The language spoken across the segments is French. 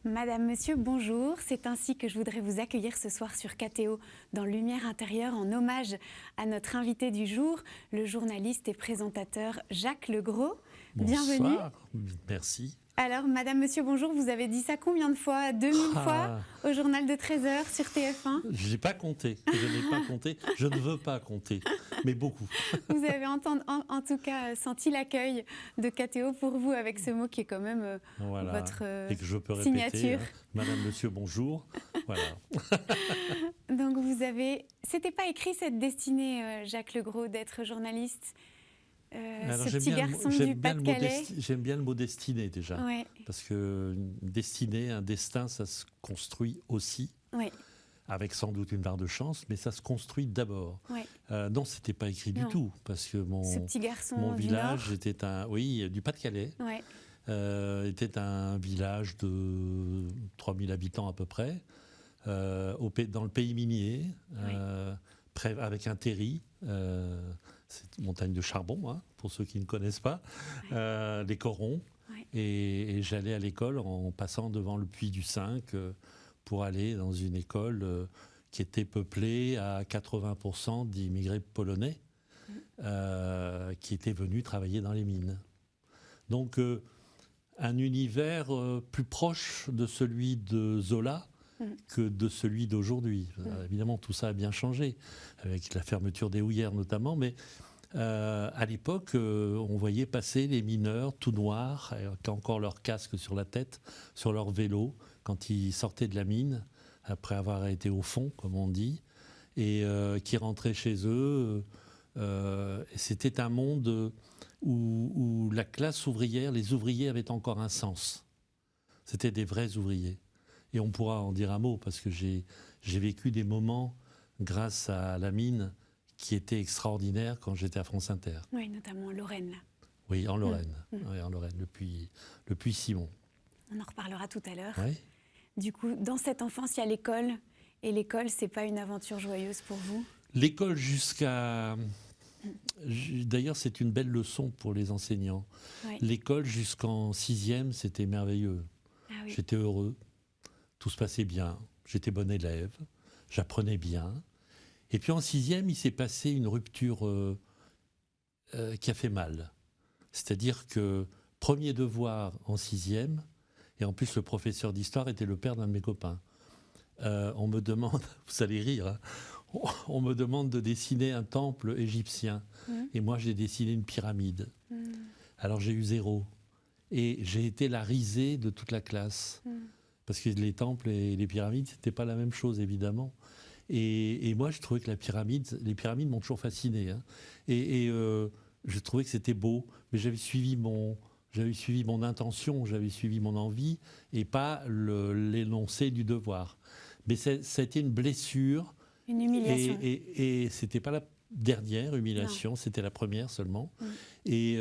Madame, Monsieur, bonjour. C'est ainsi que je voudrais vous accueillir ce soir sur KTO dans Lumière intérieure en hommage à notre invité du jour, le journaliste et présentateur Jacques Legros. Bienvenue. Bonsoir, merci. Alors, Madame, Monsieur, bonjour. Vous avez dit ça combien de fois? 2000 fois au journal de 13h sur TF1? Je n'ai pas compté, je ne veux pas compter, mais beaucoup. Vous avez en tout cas senti l'accueil de KTO pour vous avec ce mot qui est quand même voilà. votre et que je peux signature. Répéter, Madame, Monsieur, bonjour. Voilà. Donc c'était pas écrit cette destinée, Jacques Legros, d'être journaliste. Alors, ce petit garçon du Pas-de-Calais. J'aime bien le mot destinée déjà, ouais. Parce qu'une destinée, un destin, ça se construit aussi. Ouais. Avec sans doute une part de chance, mais ça se construit d'abord. Ouais. Non, c'était pas écrit du tout, parce que ce petit garçon mon village Nord. était du Pas-de-Calais, ouais. était un village de 3000 habitants à peu près, dans le pays minier, avec un terri, c'est une montagne de charbon, hein, pour ceux qui ne connaissent pas, les corons, et j'allais à l'école en passant devant le puits du 5, pour aller dans une école qui était peuplée à 80% d'immigrés polonais qui étaient venus travailler dans les mines. Donc un univers plus proche de celui de Zola que de celui d'aujourd'hui. Évidemment, tout ça a bien changé, avec la fermeture des houillères notamment, mais à l'époque, on voyait passer les mineurs tout noirs, qui ont encore leur casque sur la tête, sur leur vélo, quand ils sortaient de la mine, après avoir été au fond, comme on dit, et qui rentraient chez eux. C'était un monde où la classe ouvrière, les ouvriers avaient encore un sens. C'était des vrais ouvriers. Et on pourra en dire un mot, parce que j'ai vécu des moments, grâce à la mine, qui étaient extraordinaires quand j'étais à France Inter. Oui, notamment en Lorraine, là. Oui, en Lorraine. Oui, en Lorraine, le puits Simon. On en reparlera tout à l'heure. Oui. Du coup, dans cette enfance, il y a l'école. Et l'école, c'est pas une aventure joyeuse pour vous? L'école jusqu'à... D'ailleurs, c'est une belle leçon pour les enseignants. Ouais. L'école jusqu'en 6e, c'était merveilleux. Ah oui. J'étais heureux. Tout se passait bien. J'étais bon élève. J'apprenais bien. Et puis en 6e, il s'est passé une rupture qui a fait mal. C'est-à-dire que premier devoir en 6e, et en plus le professeur d'histoire était le père d'un de mes copains. On me demande, vous allez rire, hein, on me demande de dessiner un temple égyptien. Et moi j'ai dessiné une pyramide. Alors j'ai eu 0. Et j'ai été la risée de toute la classe. Parce que les temples et les pyramides, c'était pas la même chose évidemment. Et moi, je trouvais que les pyramides m'ont toujours fasciné. Hein. Et je trouvais que c'était beau, mais j'avais suivi mon intention, j'avais suivi mon envie, et pas l'énoncé du devoir. Mais ça a été une blessure. Une humiliation. Et c'était pas la dernière humiliation, c'était la première seulement. Et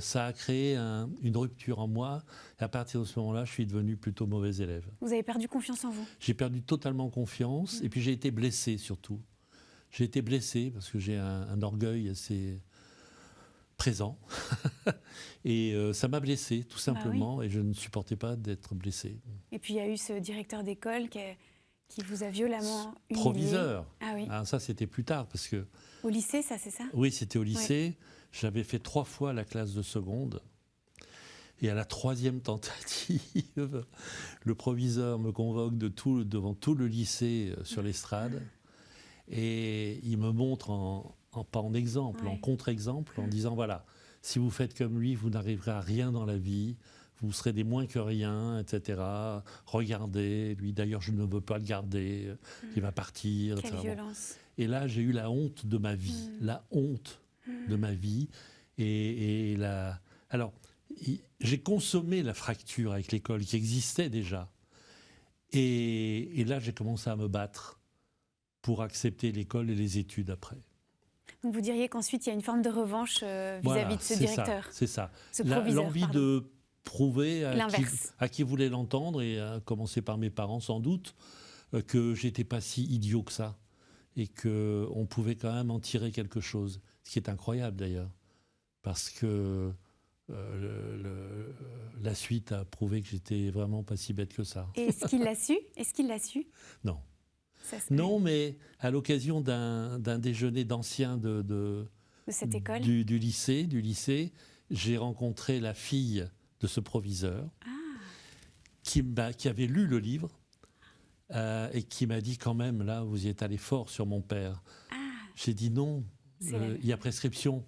ça a créé une rupture en moi. Et à partir de ce moment-là, je suis devenu plutôt mauvais élève. Vous avez perdu confiance en vous? J'ai perdu totalement confiance. Et puis j'ai été blessé surtout. J'ai été blessé parce que j'ai un orgueil assez présent. Et ça m'a blessé tout simplement. Et je ne supportais pas d'être blessé. Et puis il y a eu ce directeur d'école qui vous a violemment humilié. Proviseur. Ah oui. Ah, ça, c'était plus tard. Parce que... Au lycée, ça, c'est ça? Oui, c'était au lycée. J'avais fait 3 fois la classe de seconde. Et à la 3e tentative, le proviseur me convoque devant tout le lycée sur l'estrade. Et il me montre, pas en exemple, en contre-exemple, en disant, voilà, si vous faites comme lui, vous n'arriverez à rien dans la vie. Vous serez des moins que rien, etc. Regardez, lui d'ailleurs je ne veux pas le garder, il va partir. Quelle violence. Et là j'ai eu la honte de ma vie, la honte de ma vie. Alors, j'ai consommé la fracture avec l'école qui existait déjà. Et là j'ai commencé à me battre pour accepter l'école et les études après. Donc vous diriez qu'ensuite il y a une forme de revanche vis-à-vis de ce directeur. C'est ça. Ce proviseur, l'envie de prouver à qui voulait l'entendre, et à commencer par mes parents sans doute, que j'étais pas si idiot que ça, et qu'on pouvait quand même en tirer quelque chose. Ce qui est incroyable d'ailleurs, parce que la suite a prouvé que j'étais vraiment pas si bête que ça. Et est-ce qu'il l'a su? Est-ce qu'il l'a su? Non. Ça serait- Non, mais à l'occasion d'un déjeuner d'anciens De cette école? du lycée, j'ai rencontré la fille de ce proviseur qui avait lu le livre et qui m'a dit quand même, là, vous y êtes allé fort sur mon père. J'ai dit non, il y a prescription.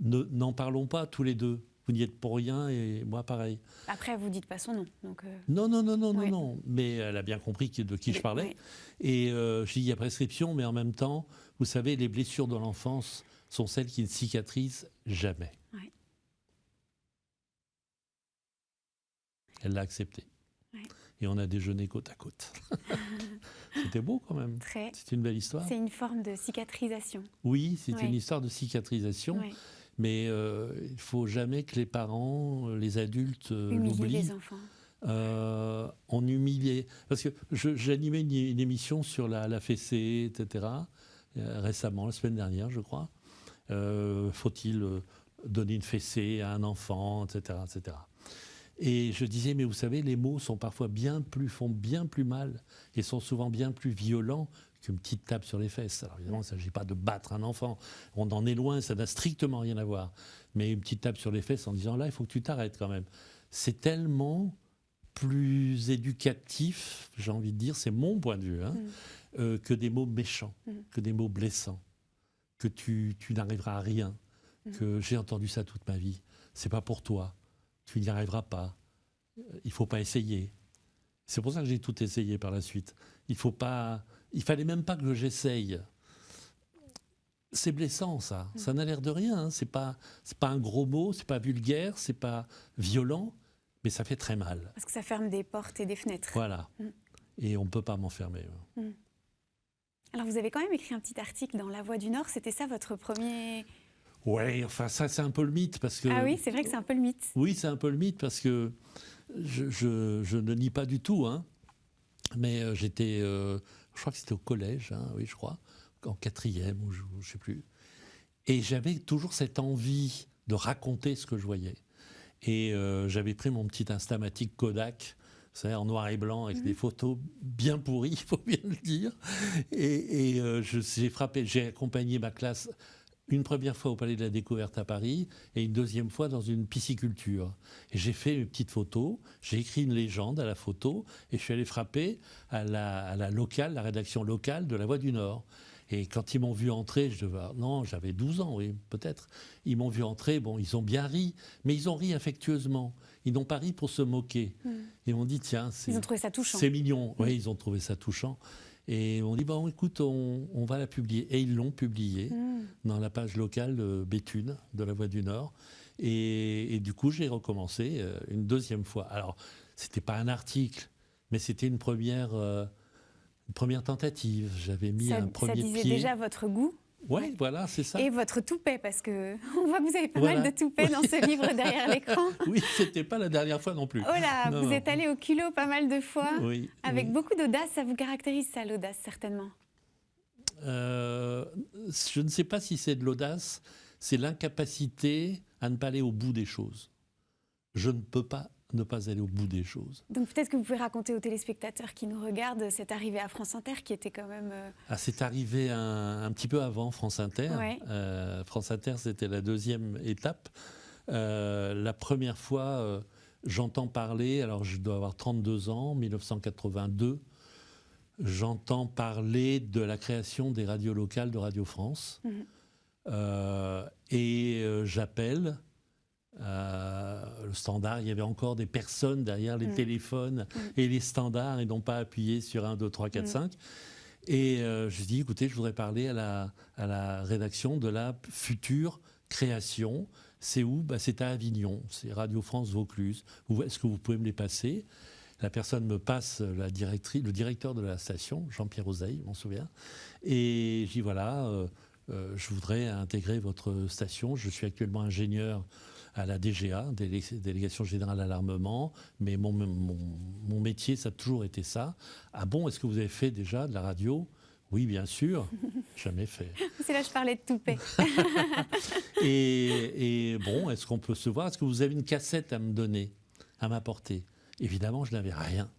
N'en parlons pas tous les deux. Vous n'y êtes pour rien et moi pareil. Après, vous dites pas son nom. Donc, Non. Mais elle a bien compris de qui je parlais. Oui. Et j'ai dit, il y a prescription, mais en même temps, vous savez, les blessures de l'enfance sont celles qui ne cicatrisent jamais. Oui. Elle l'a accepté. Oui. Et on a déjeuné côte à côte. C'était beau quand même. Très. C'est une belle histoire. C'est une forme de cicatrisation. Oui, c'est Oui. une histoire de cicatrisation. Oui. Mais il ne faut jamais que les parents, les adultes Humilier l'oublient. les enfants. On humiliait. Parce que j'animais une émission sur la fessée, etc. Récemment, la semaine dernière, je crois. Faut-il donner une fessée à un enfant, etc., etc. Et je disais, mais vous savez, les mots sont parfois font bien plus mal et sont souvent bien plus violents qu'une petite tape sur les fesses. Alors évidemment, il ne s'agit pas de battre un enfant. On en est loin, ça n'a strictement rien à voir. Mais une petite tape sur les fesses en disant, là, il faut que tu t'arrêtes quand même. C'est tellement plus éducatif, j'ai envie de dire, c'est mon point de vue, hein, que des mots méchants, que des mots blessants, que tu n'arriveras à rien, que j'ai entendu ça toute ma vie. C'est pas pour toi. Tu n'y arriveras pas. Il ne faut pas essayer. C'est pour ça que j'ai tout essayé par la suite. Il fallait même pas que j'essaye. C'est blessant, ça. Ça n'a l'air de rien. Hein. C'est pas un gros mot, c'est pas vulgaire, c'est pas violent, mais ça fait très mal. Parce que ça ferme des portes et des fenêtres. Voilà. Et on ne peut pas m'enfermer. Alors, vous avez quand même écrit un petit article dans La Voix du Nord. C'était ça votre premier... Ouais, enfin, ça, c'est un peu le mythe. Parce que, Ah oui, c'est vrai que c'est un peu le mythe. Oui, c'est un peu le mythe parce que je ne nie pas du tout. Hein, mais j'étais, je crois que c'était au collège, hein, oui, je crois, en 4e ou je ne sais plus. Et j'avais toujours cette envie de raconter ce que je voyais. Et j'avais pris mon petit Instamatic Kodak, vous savez, en noir et blanc, avec des photos bien pourries, il faut bien le dire. Et j'ai accompagné ma classe une première fois au Palais de la Découverte à Paris et une deuxième fois dans une pisciculture. Et j'ai fait mes petites photos, j'ai écrit une légende à la photo et je suis allé frapper à la locale, la rédaction locale de La Voix du Nord. Et quand ils m'ont vu entrer, j'avais 12 ans, oui, peut-être. Ils m'ont vu entrer, bon, ils ont bien ri, mais ils ont ri affectueusement. Ils n'ont pas ri pour se moquer. Ils m'ont dit, tiens, Ils ont trouvé ça touchant. C'est mignon. Oui, ils ont trouvé ça touchant. Et on dit, bon, écoute, on va la publier. Et ils l'ont publiée dans la page locale de Béthune, de La Voix du Nord. Et du coup, j'ai recommencé une deuxième fois. Alors, ce n'était pas un article, mais c'était une première tentative. J'avais mis un premier pied. Ça disait déjà votre goût. Ouais, voilà, c'est ça. Et votre toupet, parce qu'on voit que vous avez pas mal de toupets dans ce livre derrière l'écran. Oui, c'était pas la dernière fois non plus. Oh là, vous êtes allé au culot pas mal de fois. Oui. Avec beaucoup d'audace, ça vous caractérise ça, l'audace, certainement. Je ne sais pas si c'est de l'audace, c'est l'incapacité à ne pas aller au bout des choses. Je ne peux pas ne pas aller au bout des choses. Donc peut-être que vous pouvez raconter aux téléspectateurs qui nous regardent cette arrivée à France Inter qui était quand même... C'est arrivé un petit peu avant France Inter. Ouais. France Inter, c'était la deuxième étape. La première fois, j'entends parler, alors je dois avoir 32 ans, 1982, j'entends parler de la création des radios locales de Radio France. J'appelle... le standard, il y avait encore des personnes derrière les téléphones et les standards et non pas appuyé sur 1, 2, 3, 4, 5. Et je dis, écoutez, je voudrais parler à la rédaction de la future création. C'est où ? C'est à Avignon, c'est Radio France Vaucluse. Est-ce que vous pouvez me les passer ? La personne me passe le directeur de la station, Jean-Pierre Oseille, je m'en souviens. Et je dis, voilà, je voudrais intégrer votre station. Je suis actuellement ingénieur à la DGA, Délégation Générale à l'Armement, mais mon métier, ça a toujours été ça. Ah bon, est-ce que vous avez fait déjà de la radio ? Oui, bien sûr. jamais fait. C'est là que je parlais de toupet. Et bon, est-ce qu'on peut se voir? Est-ce que vous avez une cassette à me donner, à m'apporter? Évidemment, je n'avais rien.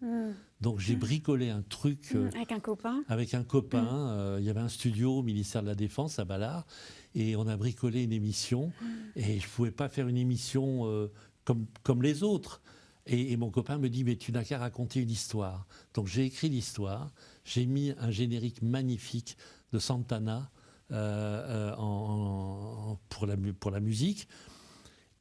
Donc j'ai bricolé un truc avec un copain. Avec un copain. Il y avait un studio au ministère de la Défense à Ballard et on a bricolé une émission. Et je ne pouvais pas faire une émission comme les autres. Et mon copain me dit, mais tu n'as qu'à raconter une histoire. Donc j'ai écrit l'histoire, j'ai mis un générique magnifique de Santana pour la musique.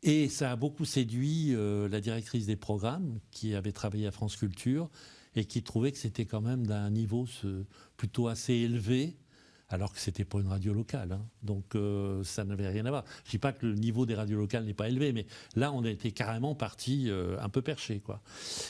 Et ça a beaucoup séduit la directrice des programmes qui avait travaillé à France Culture et qui trouvait que c'était quand même d'un niveau plutôt assez élevé, alors que ce n'était pas une radio locale. Hein. Donc ça n'avait rien à voir. Je ne dis pas que le niveau des radios locales n'est pas élevé, mais là, on a été carrément parti un peu perché, quoi.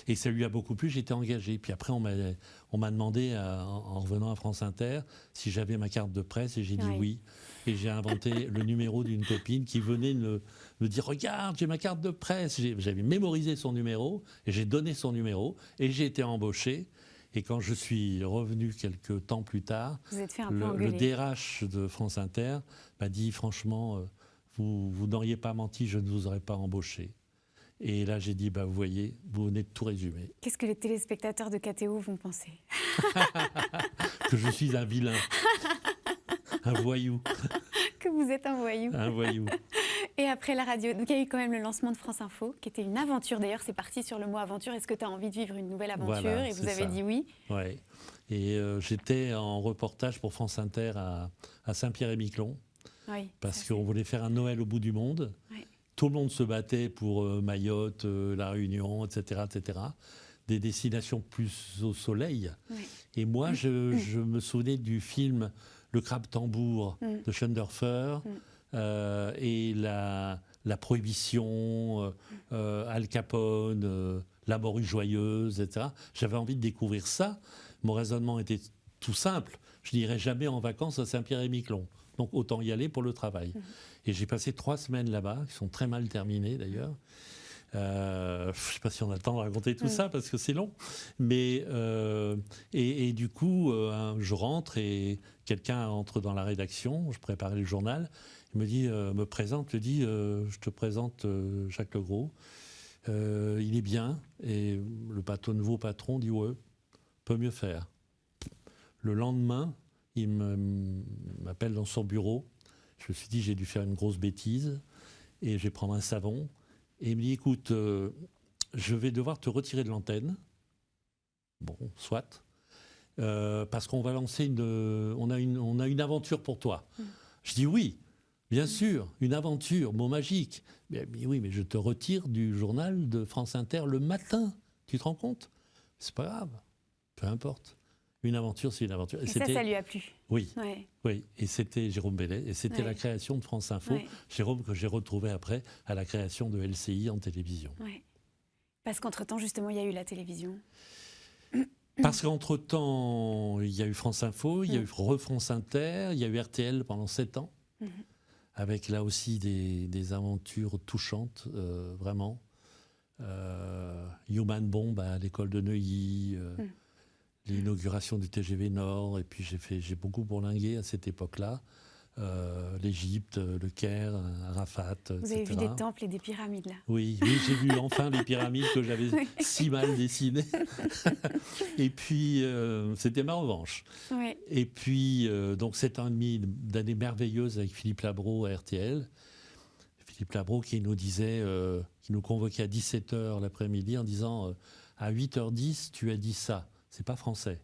Et ça lui a beaucoup plu, j'étais engagé. Puis après, on m'a demandé, en revenant à France Inter, si j'avais ma carte de presse, et j'ai dit oui. Et j'ai inventé le numéro d'une copine qui venait me dire « Regarde, j'ai ma carte de presse ». J'avais mémorisé son numéro, et j'ai donné son numéro, et j'ai été embauché. Et quand je suis revenu quelques temps plus tard, le DRH de France Inter m'a dit « Franchement, vous n'auriez pas menti, je ne vous aurais pas embauché ». Et là, j'ai dit, vous voyez, vous venez de tout résumer. Qu'est-ce que les téléspectateurs de KTO vont penser? Que je suis un vilain, un voyou. Que vous êtes un voyou. Un voyou. Et après la radio, donc il y a eu quand même le lancement de France Info, qui était une aventure. D'ailleurs, c'est parti sur le mot aventure. Est-ce que tu as envie de vivre une nouvelle aventure? Voilà, et vous avez dit oui. Oui. Et j'étais en reportage pour France Inter à Saint-Pierre-et-Miquelon, parce qu'on voulait faire un Noël au bout du monde. Oui. Tout le monde se battait pour Mayotte, La Réunion, etc., etc. Des destinations plus au soleil. Oui. Et moi, je me souvenais du film Le Crabe-Tambour de Schoendorfer et la Prohibition, Al Capone, La Morue Joyeuse, etc. J'avais envie de découvrir ça. Mon raisonnement était tout simple. Je n'irai jamais en vacances à Saint-Pierre-et-Miquelon. Donc autant y aller pour le travail. Et j'ai passé 3 semaines là-bas, qui sont très mal terminées d'ailleurs. Je ne sais pas si on a le temps de raconter tout ça parce que c'est long. Mais, et du coup, je rentre et quelqu'un entre dans la rédaction, je préparais le journal, il me dit, je te présente Jacques Legros. Il est bien. Et le nouveau patron dit, ouais, peut mieux faire. Le lendemain, il m'appelle dans son bureau. Je me suis dit, j'ai dû faire une grosse bêtise et je vais prendre un savon. Et il me dit, écoute, je vais devoir te retirer de l'antenne. Bon, soit. Parce qu'on va lancer on a une aventure pour toi. Je dis oui, bien sûr, une aventure, mot magique. Mais oui, mais je te retire du journal de France Inter le matin. Tu te rends compte? C'est pas grave, peu importe. Une aventure, c'est une aventure. Et ça lui a plu. Oui, oui. Et c'était Jérôme Bellet. Et c'était la création de France Info. Jérôme que j'ai retrouvé après à la création de LCI en télévision. Parce qu'entre-temps, justement, il y a eu la télévision. Parce qu'entre-temps, il y a eu France Info, il y a eu France Inter, il y a eu RTL pendant 7 ans. Avec là aussi des aventures touchantes, vraiment. Human Bomb à l'école de Neuilly. L'inauguration du TGV Nord, et puis j'ai beaucoup bourlingué à cette époque-là. L'Égypte, le Caire, Arafat, etc. Vous avez vu des temples et des pyramides, là. Oui, j'ai vu enfin les pyramides que j'avais si mal dessinées. Et puis, c'était ma revanche. Oui. Et puis, donc, 7 ans et demi d'années merveilleuses avec Philippe Labro à RTL. Philippe Labro qui nous disait, qui nous convoquait à 17h l'après-midi en disant à 8h10, tu as dit ça. C'est pas français.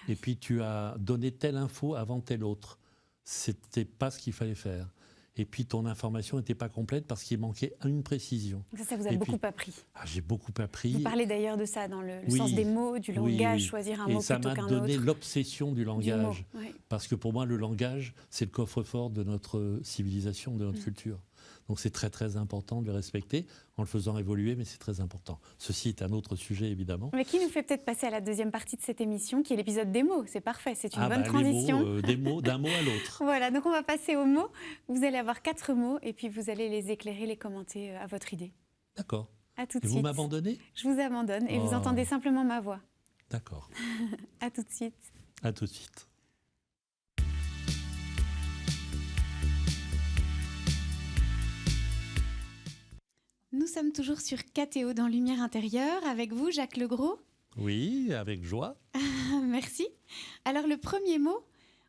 Et puis tu as donné telle info avant telle autre. C'était pas ce qu'il fallait faire. Et puis ton information n'était pas complète parce qu'il manquait une précision. Ça vous a beaucoup appris. J'ai beaucoup appris. Vous parlez d'ailleurs de ça dans le sens des mots, du langage, choisir un mot plutôt qu'un autre. Et ça m'a donné l'obsession du langage. Parce que pour moi, le langage, c'est le coffre-fort de notre civilisation, de notre culture. Donc c'est très très important de le respecter en le faisant évoluer, mais c'est très important. Ceci est un autre sujet évidemment. Mais qui nous fait peut-être passer à la deuxième partie de cette émission, qui est l'épisode des mots. C'est parfait, c'est une bonne transition. Les mots, des mots, d'un mot à l'autre. Voilà, donc on va passer aux mots. Vous allez avoir 4 mots et puis vous allez les éclairer, les commenter à votre idée. D'accord. À tout de suite. Vous m'abandonnez? Je vous abandonne et vous entendez simplement ma voix. D'accord. À tout de suite. À tout de suite. Nous sommes toujours sur KTO dans Lumière intérieure, avec vous, Jacques Legros. Oui, avec joie. Merci. Alors, le premier mot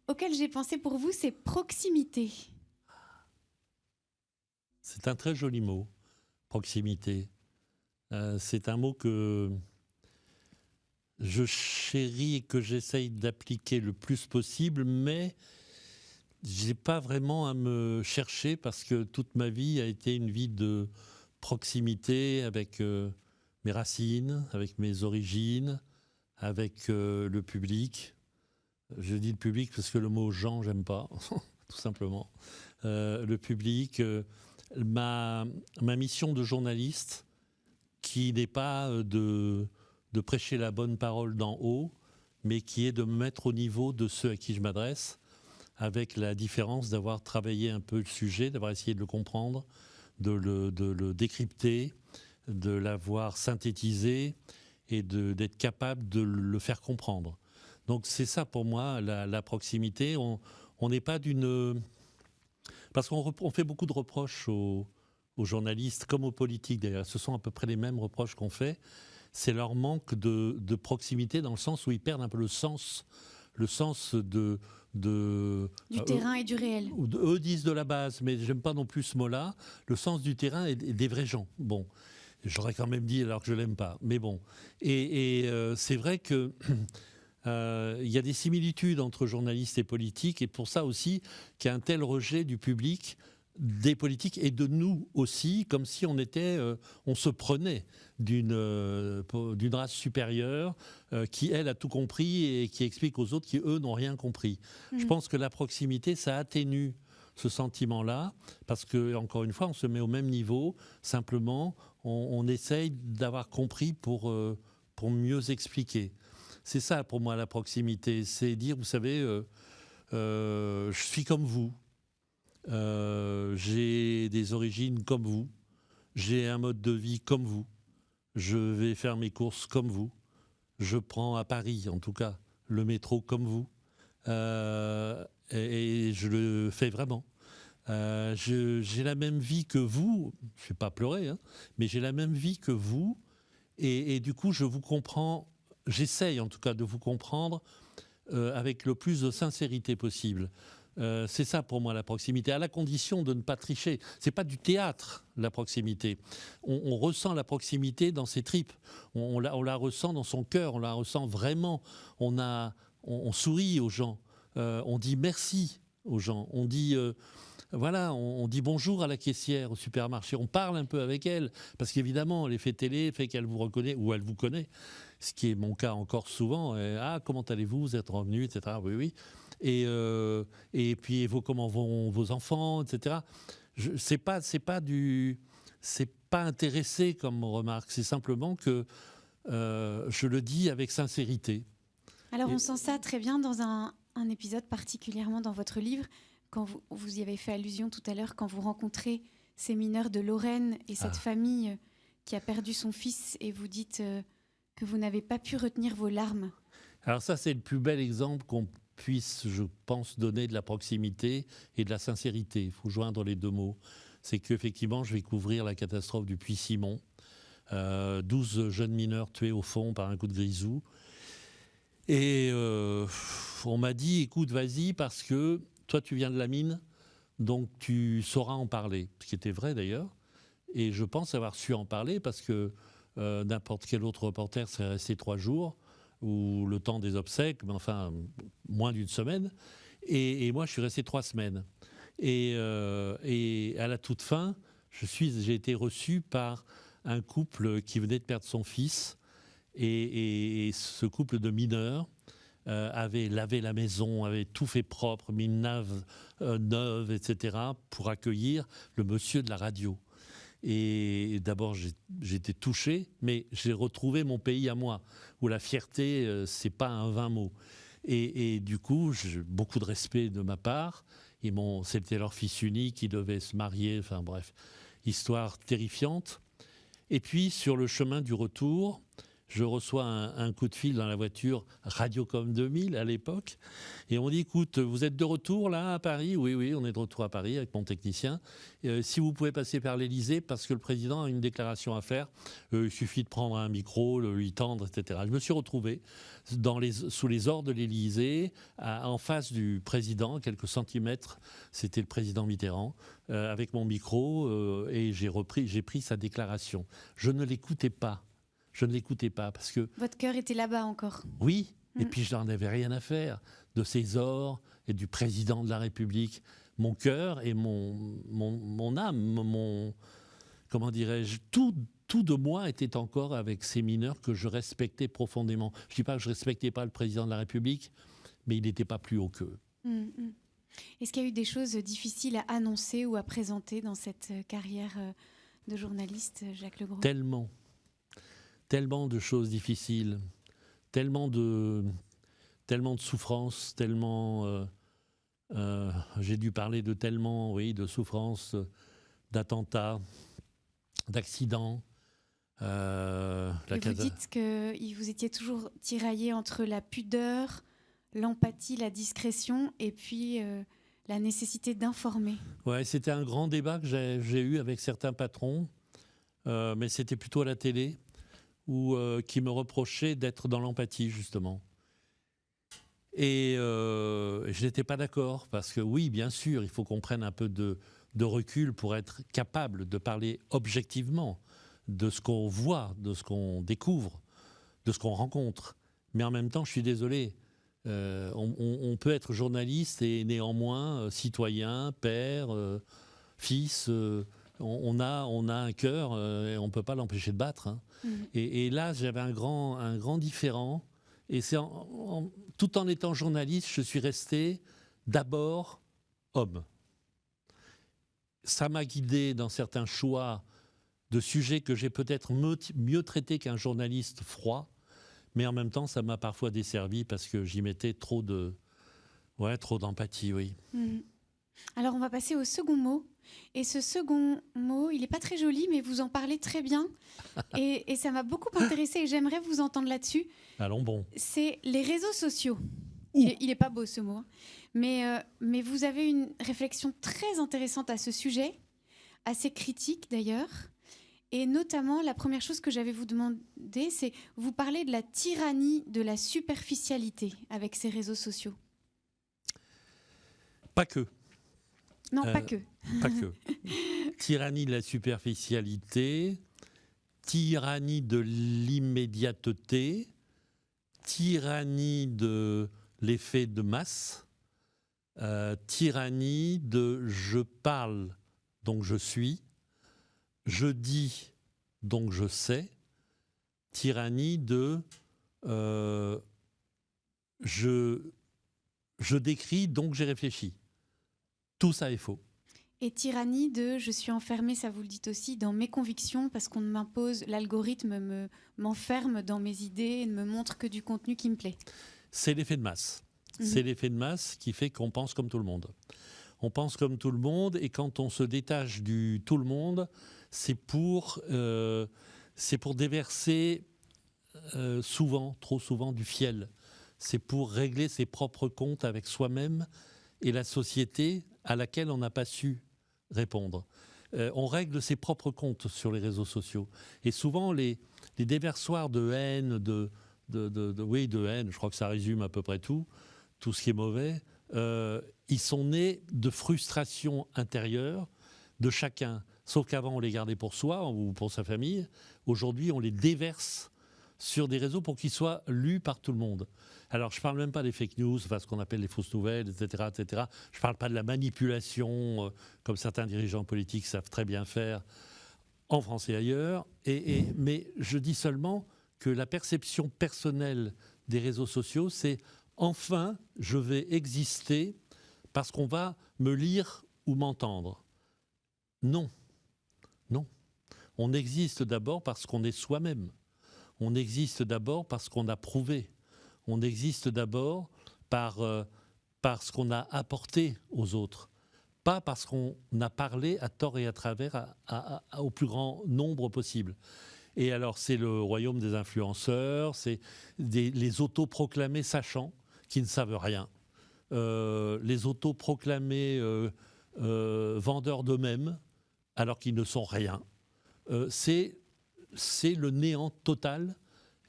auquel j'ai pensé pour vous, c'est proximité. C'est un très joli mot, proximité. C'est un mot que je chéris et que j'essaye d'appliquer le plus possible, mais je n'ai pas vraiment à me chercher parce que toute ma vie a été une vie de proximité avec mes racines, avec mes origines, avec le public. Je dis le public parce que le mot gens, j'aime pas, tout simplement. Le public, ma mission de journaliste, qui n'est pas de prêcher la bonne parole d'en haut, mais qui est de me mettre au niveau de ceux à qui je m'adresse, avec la différence d'avoir travaillé un peu le sujet, d'avoir essayé de le comprendre, de le décrypter, de l'avoir synthétisé et d'être capable de le faire comprendre. Donc c'est ça pour moi, la proximité. On n'est pas d'une... Parce qu'on fait beaucoup de reproches aux journalistes, comme aux politiques d'ailleurs. Ce sont à peu près les mêmes reproches qu'on fait. C'est leur manque de proximité dans le sens où ils perdent un peu le sens du terrain et du réel. Eux disent de la base, mais j'aime pas non plus ce mot-là. Le sens du terrain et des vrais gens. Bon, j'aurais quand même dit alors que je l'aime pas, mais bon. Et c'est vrai que il y a des similitudes entre journalistes et politiques, et pour ça aussi qu'il y a un tel rejet du public, des politiques et de nous aussi, comme si on se prenait d'une race supérieure qui, elle, a tout compris et qui explique aux autres qui, eux, n'ont rien compris. Je pense que la proximité, ça atténue ce sentiment-là, parce que, encore une fois, on se met au même niveau, simplement, on essaye d'avoir compris pour mieux expliquer. C'est ça, pour moi, la proximité. C'est dire, vous savez, je suis comme vous. J'ai des origines comme vous, j'ai un mode de vie comme vous, je vais faire mes courses comme vous, je prends à Paris en tout cas le métro comme vous, et je le fais vraiment. J'ai la même vie que vous, je ne vais pas pleurer, hein, mais j'ai la même vie que vous, et du coup je vous comprends, j'essaye en tout cas de vous comprendre avec le plus de sincérité possible. C'est ça pour moi la proximité, à la condition de ne pas tricher. C'est pas du théâtre, la proximité. On ressent la proximité dans ses tripes, on la ressent dans son cœur, on la ressent vraiment. On sourit aux gens, on dit merci aux gens, on dit on dit bonjour à la caissière au supermarché, on parle un peu avec elle, parce qu'évidemment l'effet télé fait qu'elle vous reconnaît ou elle vous connaît, ce qui est mon cas encore souvent. Ah, comment allez-vous, vous êtes revenu, etc. Oui, oui. Et puis comment vont vos enfants, etc. C'est pas intéressé comme remarque, c'est simplement que je le dis avec sincérité. Alors on sent ça très bien dans un épisode particulièrement dans votre livre, quand vous y avez fait allusion tout à l'heure, quand vous rencontrez ces mineurs de Lorraine et cette famille qui a perdu son fils, et vous dites que vous n'avez pas pu retenir vos larmes. Alors ça, c'est le plus bel exemple qu'on puisse, je pense, donner de la proximité et de la sincérité. Il faut joindre les deux mots. C'est qu'effectivement, je vais couvrir la catastrophe du Puy-Simon. 12 jeunes mineurs tués au fond par un coup de grisou. Et on m'a dit, écoute, vas-y, parce que toi, tu viens de la mine, donc tu sauras en parler. Ce qui était vrai, d'ailleurs. Et je pense avoir su en parler parce que n'importe quel autre reporter serait resté 3 jours ou le temps des obsèques, mais enfin, moins d'une semaine. Et moi, je suis resté 3 semaines. Et à la toute fin, j'ai été reçu par un couple qui venait de perdre son fils. Et ce couple de mineurs avait lavé la maison, avait tout fait propre, mis une nave neuve, etc., pour accueillir le monsieur de la radio. Et d'abord, j'étais touché, mais j'ai retrouvé mon pays à moi, où la fierté, c'est pas un vain mot. Et du coup, j'ai beaucoup de respect de ma part. C'était leur fils unique, qui devait se marier, enfin bref, histoire terrifiante. Et puis, sur le chemin du retour, je reçois un coup de fil dans la voiture, Radiocom 2000 à l'époque, et on dit, écoute, vous êtes de retour là à Paris ? Oui, oui, on est de retour à Paris avec mon technicien. Si vous pouvez passer par l'Élysée, parce que le président a une déclaration à faire, il suffit de prendre un micro, le lui tendre, etc. Je me suis retrouvé sous les ors de l'Élysée, en face du président, quelques centimètres, c'était le président Mitterrand, avec mon micro, et j'ai pris sa déclaration. Je ne l'écoutais pas. Je ne l'écoutais pas parce que... Votre cœur était là-bas encore. Oui, et puis je n'en avais rien à faire de ces ors et du président de la République. Mon cœur et mon âme, comment dirais-je, tout de moi était encore avec ces mineurs que je respectais profondément. Je ne dis pas que je ne respectais pas le président de la République, mais il n'était pas plus haut qu'eux. Est-ce qu'il y a eu des choses difficiles à annoncer ou à présenter dans cette carrière de journaliste, Jacques Legros ? Tellement de choses difficiles, tellement de souffrances, tellement... j'ai dû parler de tellement, oui, de souffrances, d'attentats, d'accidents. Vous dites que vous étiez toujours tiraillé entre la pudeur, l'empathie, la discrétion et puis la nécessité d'informer. Ouais, c'était un grand débat que j'ai eu avec certains patrons, mais c'était plutôt à la télé, qui me reprochaient d'être dans l'empathie, justement. Et je n'étais pas d'accord, parce que oui, bien sûr, il faut qu'on prenne un peu de recul pour être capable de parler objectivement de ce qu'on voit, de ce qu'on découvre, de ce qu'on rencontre. Mais en même temps, je suis désolé, on peut être journaliste et néanmoins citoyen, père, fils. On a un cœur et on ne peut pas l'empêcher de battre. Hein. Et là, j'avais un grand différent. Et c'est tout en étant journaliste, je suis resté d'abord homme. Ça m'a guidé dans certains choix de sujets que j'ai peut-être mieux traités qu'un journaliste froid, mais en même temps, ça m'a parfois desservi parce que j'y mettais trop d'empathie, oui. Alors, on va passer au second mot. Et ce second mot, il n'est pas très joli, mais vous en parlez très bien. Et ça m'a beaucoup intéressé et j'aimerais vous entendre là-dessus. Allons bon. C'est les réseaux sociaux. Il n'est pas beau ce mot. Mais vous avez une réflexion très intéressante à ce sujet, assez critique d'ailleurs. Et notamment, la première chose que j'avais vous demander, c'est vous parlez de la tyrannie de la superficialité avec ces réseaux sociaux. Pas que. Non, pas que. Pas que. Tyrannie de la superficialité, tyrannie de l'immédiateté, tyrannie de l'effet de masse, tyrannie de je parle, donc je suis, je dis, donc je sais, tyrannie de je décris, donc j'ai réfléchi. Tout ça est faux. Et tyrannie de je suis enfermée, ça vous le dites aussi, dans mes convictions parce qu'on m'impose, l'algorithme m'enferme dans mes idées et ne me montre que du contenu qui me plaît. C'est l'effet de masse. C'est l'effet de masse qui fait qu'on pense comme tout le monde. On pense comme tout le monde et quand on se détache du tout le monde, c'est pour déverser trop souvent du fiel. C'est pour régler ses propres comptes avec soi-même et la société à laquelle on n'a pas su répondre. On règle ses propres comptes sur les réseaux sociaux. Et souvent, les déversoirs de haine, de haine, je crois que ça résume à peu près tout ce qui est mauvais, ils sont nés de frustration intérieure de chacun. Sauf qu'avant, on les gardait pour soi ou pour sa famille. Aujourd'hui, on les déverse sur des réseaux pour qu'ils soient lus par tout le monde. Alors, je ne parle même pas des fake news, enfin, ce qu'on appelle les fausses nouvelles, etc. etc. Je ne parle pas de la manipulation, comme certains dirigeants politiques savent très bien faire, en France et ailleurs. Mais je dis seulement que la perception personnelle des réseaux sociaux, c'est « enfin, je vais exister parce qu'on va me lire ou m'entendre ». Non. Non. On existe d'abord parce qu'on est soi-même. On existe d'abord parce qu'on a prouvé. On existe d'abord par ce qu'on a apporté aux autres, pas parce qu'on a parlé à tort et à travers au plus grand nombre possible. Et alors, c'est le royaume des influenceurs, c'est les autoproclamés sachants qui ne savent rien, les autoproclamés vendeurs d'eux-mêmes alors qu'ils ne sont rien. C'est le néant total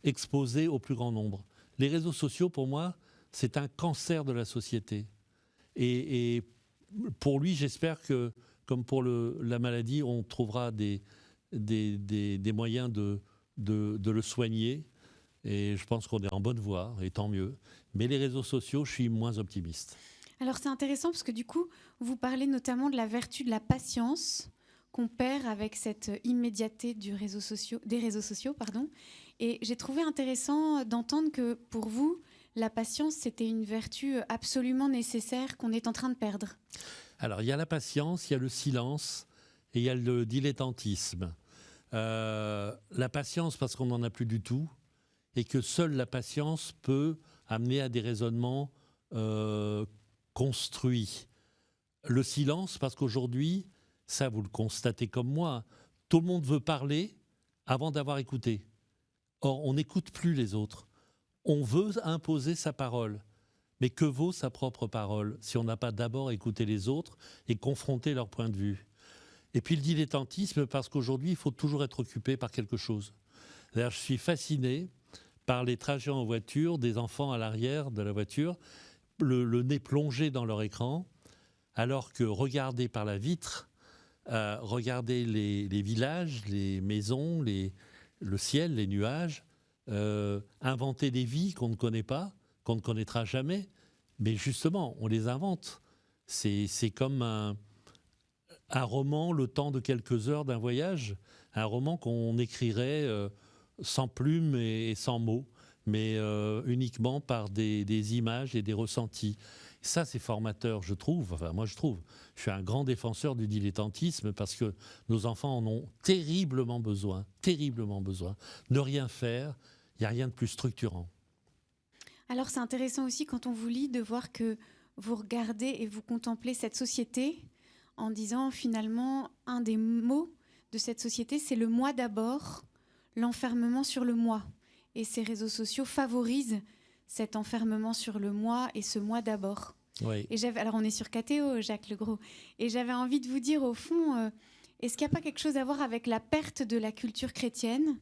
exposé au plus grand nombre. Les réseaux sociaux, pour moi, c'est un cancer de la société. Et pour lui, j'espère que, comme pour la maladie, on trouvera des moyens de le soigner. Et je pense qu'on est en bonne voie, et tant mieux. Mais les réseaux sociaux, je suis moins optimiste. Alors c'est intéressant parce que du coup, vous parlez notamment de la vertu de la patience qu'on perd avec cette immédiateté des réseaux sociaux. Et j'ai trouvé intéressant d'entendre que pour vous, la patience, c'était une vertu absolument nécessaire qu'on est en train de perdre. Alors, il y a la patience, il y a le silence et il y a le dilettantisme. La patience, parce qu'on n'en a plus du tout, et que seule la patience peut amener à des raisonnements construits. Le silence, parce qu'aujourd'hui, ça vous le constatez comme moi, tout le monde veut parler avant d'avoir écouté. Or, on n'écoute plus les autres. On veut imposer sa parole. Mais que vaut sa propre parole si on n'a pas d'abord écouté les autres et confronté leur point de vue? Et puis le dilettantisme, parce qu'aujourd'hui, il faut toujours être occupé par quelque chose. D'ailleurs, je suis fasciné par les trajets en voiture des enfants à l'arrière de la voiture, le nez plongé dans leur écran, alors que regarder par la vitre, regarder les villages, les maisons, le ciel, les nuages, inventer des vies qu'on ne connaît pas, qu'on ne connaîtra jamais, mais justement, on les invente. C'est comme un roman, le temps de quelques heures d'un voyage, un roman qu'on écrirait sans plumes et sans mots, mais uniquement par des images et des ressentis. Ça, c'est formateur, je trouve. Enfin, moi, je trouve. Je suis un grand défenseur du dilettantisme parce que nos enfants en ont terriblement besoin, terriblement besoin. Ne rien faire, il n'y a rien de plus structurant. Alors, c'est intéressant aussi quand on vous lit de voir que vous regardez et vous contemplez cette société en disant finalement, un des mots de cette société, c'est le moi d'abord, l'enfermement sur le moi. Et ces réseaux sociaux favorisent cet enfermement sur le moi et ce moi d'abord. Oui. Et alors on est sur KTO, Jacques Legros, et j'avais envie de vous dire au fond, est-ce qu'il n'y a pas quelque chose à voir avec la perte de la culture chrétienne,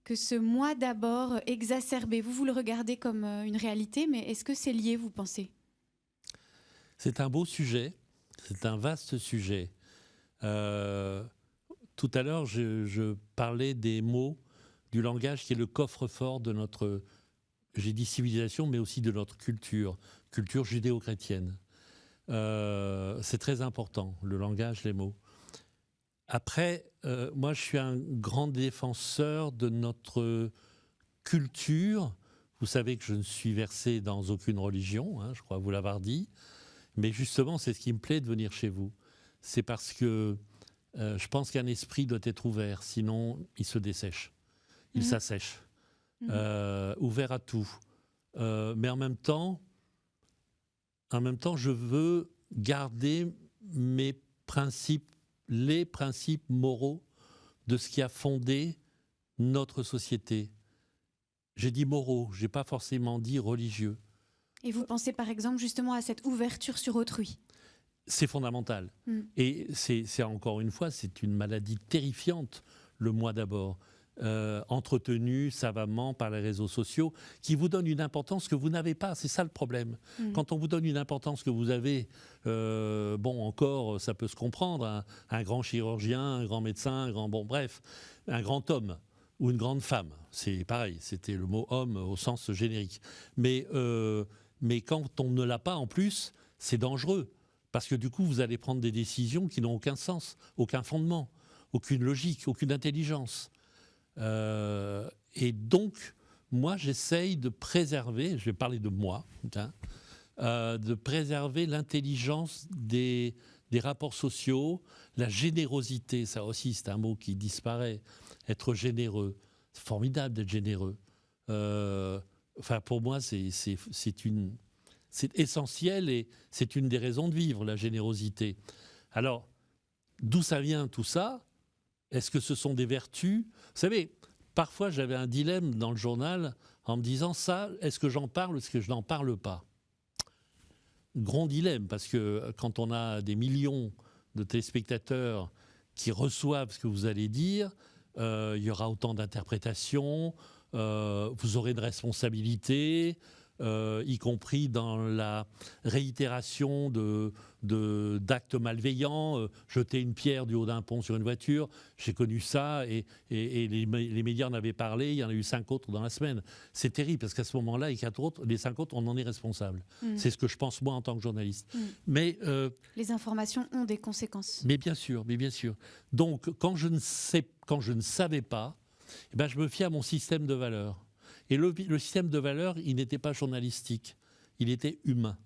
que ce moi d'abord exacerbé, vous le regardez comme une réalité, mais est-ce que c'est lié, vous pensez? C'est un beau sujet, c'est un vaste sujet. Tout à l'heure, je parlais des mots, du langage qui est le coffre-fort de notre, j'ai dit civilisation, mais aussi de notre culture judéo-chrétienne. C'est très important, le langage, les mots. Après, moi, je suis un grand défenseur de notre culture. Vous savez que je ne suis versé dans aucune religion, hein, je crois vous l'avoir dit. Mais justement, c'est ce qui me plaît de venir chez vous. C'est parce que je pense qu'un esprit doit être ouvert, sinon il se dessèche, il s'assèche, ouvert à tout. Mais en même temps, je veux garder mes principes, les principes moraux de ce qui a fondé notre société. J'ai dit moraux, je n'ai pas forcément dit religieux. Et vous pensez par exemple justement à cette ouverture sur autrui? C'est fondamental. Et c'est encore une fois, c'est une maladie terrifiante, le moi d'abord, entretenu savamment par les réseaux sociaux, qui vous donnent une importance que vous n'avez pas. C'est ça le problème. Quand on vous donne une importance que vous avez, encore, ça peut se comprendre, un grand chirurgien, un grand médecin, un grand homme ou une grande femme. C'est pareil, c'était le mot homme au sens générique. Mais quand on ne l'a pas en plus, c'est dangereux. Parce que du coup, vous allez prendre des décisions qui n'ont aucun sens, aucun fondement, aucune logique, aucune intelligence. Et donc, moi, j'essaye de préserver, je vais parler de moi, de préserver l'intelligence des rapports sociaux, la générosité, ça aussi, c'est un mot qui disparaît. Être généreux, c'est formidable d'être généreux. Pour moi, c'est essentiel et c'est une des raisons de vivre, la générosité. Alors, d'où ça vient tout ça? Est-ce que ce sont des vertus? Vous savez, parfois j'avais un dilemme dans le journal en me disant ça, est-ce que j'en parle ou est-ce que je n'en parle pas? Grand dilemme, parce que quand on a des millions de téléspectateurs qui reçoivent ce que vous allez dire, il y aura autant d'interprétations, vous aurez de responsabilités, y compris dans la réitération d'actes malveillants, jeter une pierre du haut d'un pont sur une voiture. J'ai connu ça et les médias en avaient parlé, il y en a eu 5 autres dans la semaine. C'est terrible parce qu'à ce moment-là, les 5 autres, on en est responsable. C'est ce que je pense moi en tant que journaliste. Mais, les informations ont des conséquences. Mais bien sûr. Donc quand je ne savais pas, eh ben, je me fiais à mon système de valeurs. Et le système de valeurs, il n'était pas journalistique, il était humain.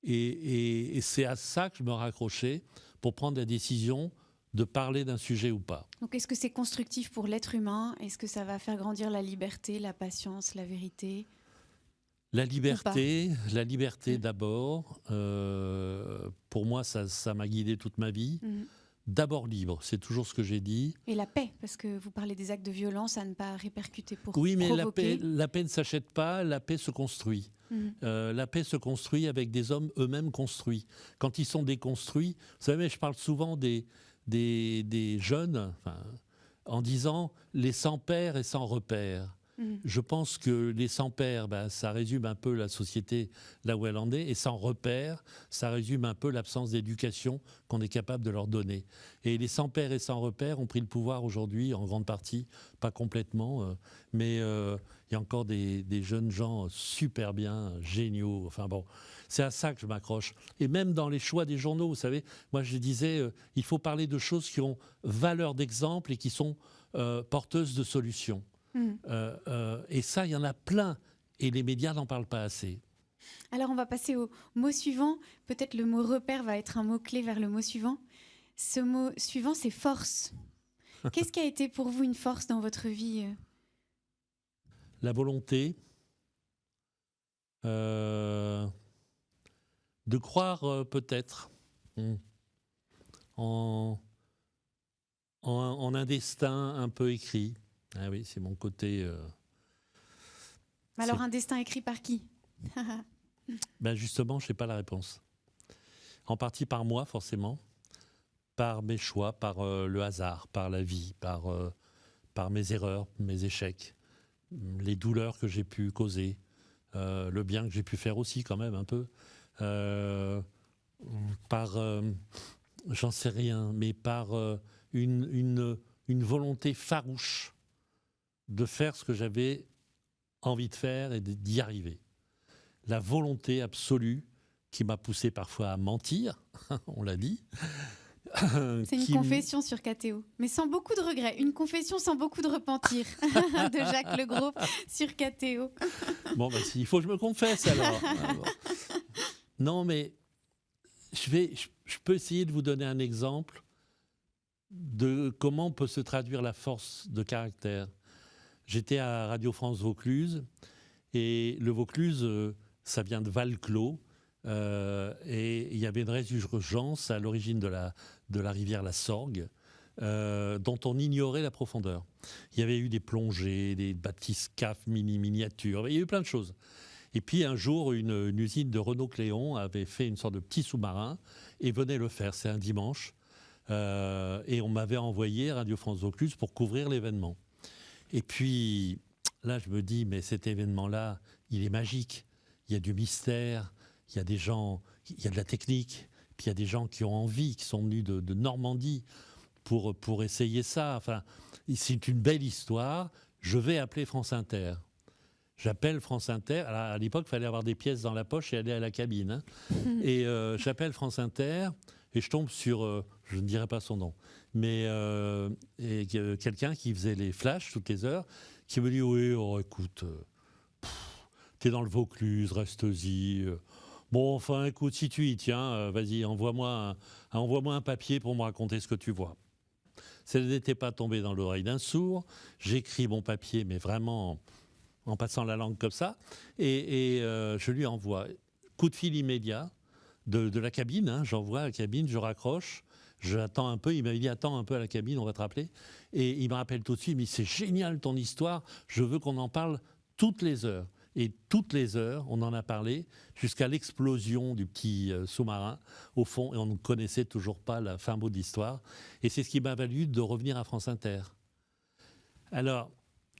Et c'est à ça que je me raccrochais pour prendre la décision de parler d'un sujet ou pas. Donc est-ce que c'est constructif pour l'être humain? Est-ce que ça va faire grandir la liberté, la patience, la vérité? La liberté d'abord. Pour moi, ça m'a guidé toute ma vie. D'abord libre, c'est toujours ce que j'ai dit. Et la paix, parce que vous parlez des actes de violence à ne pas répercuter pour oui, mais provoquer. la paix ne s'achète pas, la paix se construit. La paix se construit avec des hommes eux-mêmes construits. Quand ils sont déconstruits, vous savez, je parle souvent des jeunes, en disant les sans père et sans repère. Je pense que les sans père, ça résume un peu la société là où elle en est, et sans repère, ça résume un peu l'absence d'éducation qu'on est capable de leur donner. Et les sans père et sans repère ont pris le pouvoir aujourd'hui, en grande partie, pas complètement, mais il y a encore des jeunes gens super bien, géniaux. Enfin bon, c'est à ça que je m'accroche. Et même dans les choix des journaux, vous savez, moi je disais, il faut parler de choses qui ont valeur d'exemple et qui sont porteuses de solutions. Et ça, il y en a plein. Et les médias n'en parlent pas assez. Alors, on va passer au mot suivant. Peut-être le mot repère va être un mot-clé vers le mot suivant. Ce mot suivant, c'est force. Qu'est-ce qui a été pour vous une force dans votre vie? La volonté de croire peut-être en un destin un peu écrit. Ah oui, c'est mon côté... Alors, un destin écrit par qui? Justement, je n'ai pas la réponse. En partie par moi, forcément, par mes choix, par le hasard, par la vie, par mes erreurs, mes échecs, les douleurs que j'ai pu causer, le bien que j'ai pu faire aussi quand même un peu, par, j'en sais rien, mais par une volonté farouche de faire ce que j'avais envie de faire et d'y arriver. La volonté absolue qui m'a poussé parfois à mentir, on l'a dit. C'est une confession sur KTO, mais sans beaucoup de regrets. Une confession sans beaucoup de repentir de Jacques Legros sur KTO. Bon, il faut que je me confesse alors. Non, mais je peux essayer de vous donner un exemple de comment peut se traduire la force de caractère. J'étais à Radio France Vaucluse, et le Vaucluse, ça vient de Val-Clos, et il y avait une résurgence à l'origine de la rivière la Sorgue, dont on ignorait la profondeur. Il y avait eu des plongées, des bathyscaphes miniatures, il y a eu plein de choses. Et puis un jour, une usine de Renault-Cléon avait fait une sorte de petit sous-marin et venait le faire, c'est un dimanche, et on m'avait envoyé à Radio France Vaucluse pour couvrir l'événement. Et puis, là, je me dis, mais cet événement-là, il est magique. Il y a du mystère, il y a des gens, il y a de la technique, puis il y a des gens qui ont envie, qui sont venus de Normandie pour essayer ça. Enfin, c'est une belle histoire. Je vais appeler France Inter. J'appelle France Inter. Alors, à l'époque, il fallait avoir des pièces dans la poche et aller à la cabine. Et j'appelle France Inter et je tombe sur, je ne dirai pas son nom, mais quelqu'un qui faisait les flashs toutes les heures, qui me dit oui, écoute, t'es dans le Vaucluse, reste-y. Bon, enfin, écoute, si tu y tiens, vas-y, envoie-moi un papier pour me raconter ce que tu vois. Ça n'était pas tombé dans l'oreille d'un sourd. J'écris mon papier, mais vraiment en passant la langue comme ça, et je lui envoie. Coup de fil immédiat de la cabine, j'envoie à la cabine, je raccroche, J'attends un peu, il m'avait dit attends un peu à la cabine, on va te rappeler. Et il me rappelle tout de suite, mais c'est génial ton histoire, je veux qu'on en parle toutes les heures. Et toutes les heures, on en a parlé jusqu'à l'explosion du petit sous-marin au fond, et on ne connaissait toujours pas la fin mot de l'histoire. Et c'est ce qui m'a valu de revenir à France Inter. Alors,